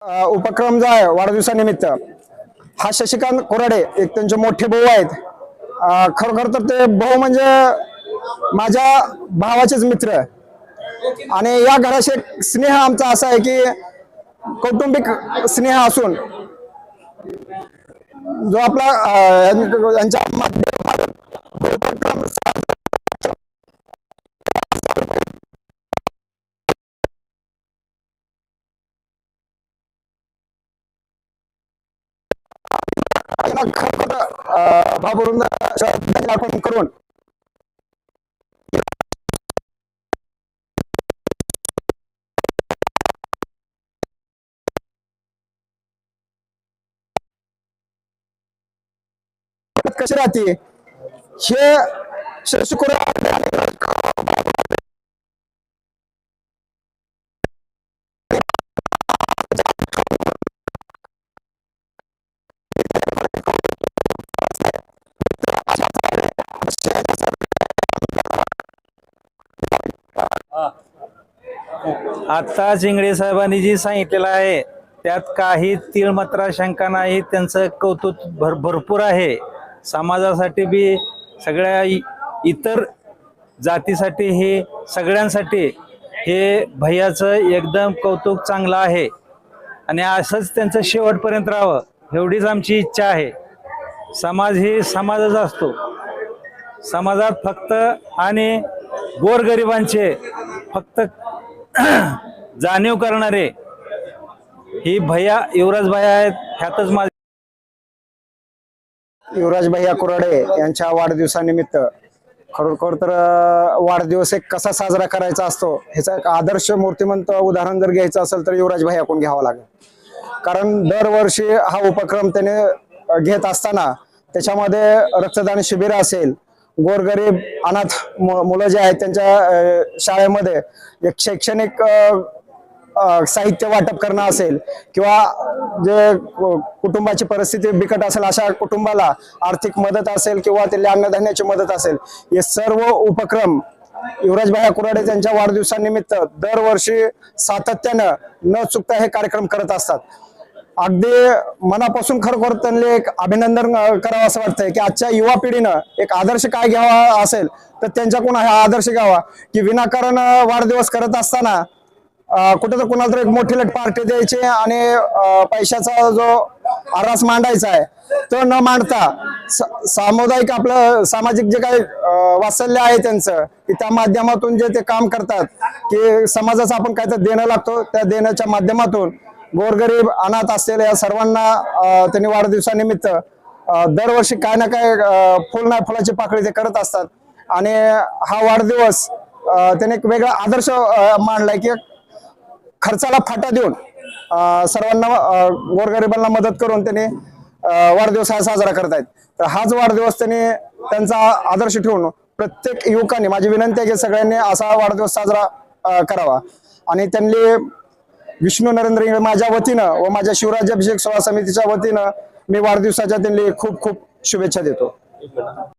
उपक्रम जो आहे वाढदिवसानिमित्त हा शशिकांत कोराडे एक त्यांचे मोठे भाऊ आहेत। खरोखर तर ते भाऊ म्हणजे माझ्या भावाचेच मित्र आणि या घराशी एक स्नेह आमचा असा आहे की कौटुंबिक स्नेह असून जो आपला यांच्या माध्यमातून उपक्रम भावरून करून कशी राहते हे आता चिंगडे साहेबांनी जी सांगितलेलं आहे त्यात काही तीळमात्र शंका नाही। त्यांचं कौतुक भरपूर आहे। समाजासाठी बी सगळ्या इतर जातीसाठी हे सगळ्यांसाठी हे भैयाचं एकदम कौतुक चांगलं आहे आणि असंच त्यांचं शेवटपर्यंत राहावं एवढीच आमची इच्छा आहे। समाज ही समाजच असतो। समाजात फक्त आणि गोरगरिबांचे फक्त जाणीव करणारे ही भैया युवराज भैया आहेत। ह्यातच माझे युवराज भैया कोराडे यांच्या वाढदिवसानिमित्त खरोखर तर वाढदिवस एक कसा साजरा करायचा असतो ह्याचा एक आदर्श मूर्तिमंत उदाहरण जर घ्यायचं असेल तर युवराज भैया कोण घ्यावं लागेल। कारण दरवर्षी हा उपक्रम त्याने घेत असताना त्याच्यामध्ये रक्तदान शिबिर असेल, गोरगरीब अनाथ मुलं जे आहेत त्यांच्या शाळेमध्ये एक शैक्षणिक साहित्य वाटप करणं असेल किंवा जे कुटुंबाची परिस्थिती बिकट असेल अशा कुटुंबाला आर्थिक मदत असेल किंवा त्याला अन्नधान्याची मदत असेल, हे सर्व उपक्रम युवराज भैया कोराडे यांच्या वाढदिवसानिमित्त दरवर्षी सातत्यानं न चुकता हे कार्यक्रम करत असतात। अगदी मनापासून खरोखर त्यांनी एक अभिनंदन करावं असं वाटतंय की आजच्या युवा पिढीनं एक आदर्श काय घ्यावा असेल तर त्यांच्याकडून हा आदर्श घ्यावा की विनाकारण वाढदिवस करत असताना कुठे तर कुणाला तर एक मोठी लट पार्टी द्यायची आणि पैशाचा जो आरास मांडायचा आहे तो न मांडता सामुदायिक आपलं सामाजिक जे काही वात्सल्य आहे त्यांचं की त्या माध्यमातून जे ते काम करतात की समाजाचं आपण काय तर देणं लागतो त्या देण्याच्या माध्यमातून गोरगरीब अनाथ असलेल्या या सर्वांना त्यांनी वाढदिवसानिमित्त दरवर्षी काय ना काय फुल ना फुलाची पाकळी ते करत असतात आणि हा वाढदिवस त्याने एक वेगळा आदर्श मांडलाय की खर्चाला फाटा देऊन सर्वांना गोरगरिबांना मदत करून त्यांनी वाढदिवस हा साजरा करतायत। तर हाच वाढदिवस त्यांनी त्यांचा आदर्श ठेवून प्रत्येक युवकांनी माझी विनंती आहे की सगळ्यांनी असा वाढदिवस साजरा करावा आणि त्यांनी विष्णू नरेंद्र इंगळे माझ्या वतीनं व माझ्या शिवराज्याभिषेक सोहळा समितीच्या वतीनं मी वाढदिवसाच्या त्यांनी खूप खूप शुभेच्छा देतो।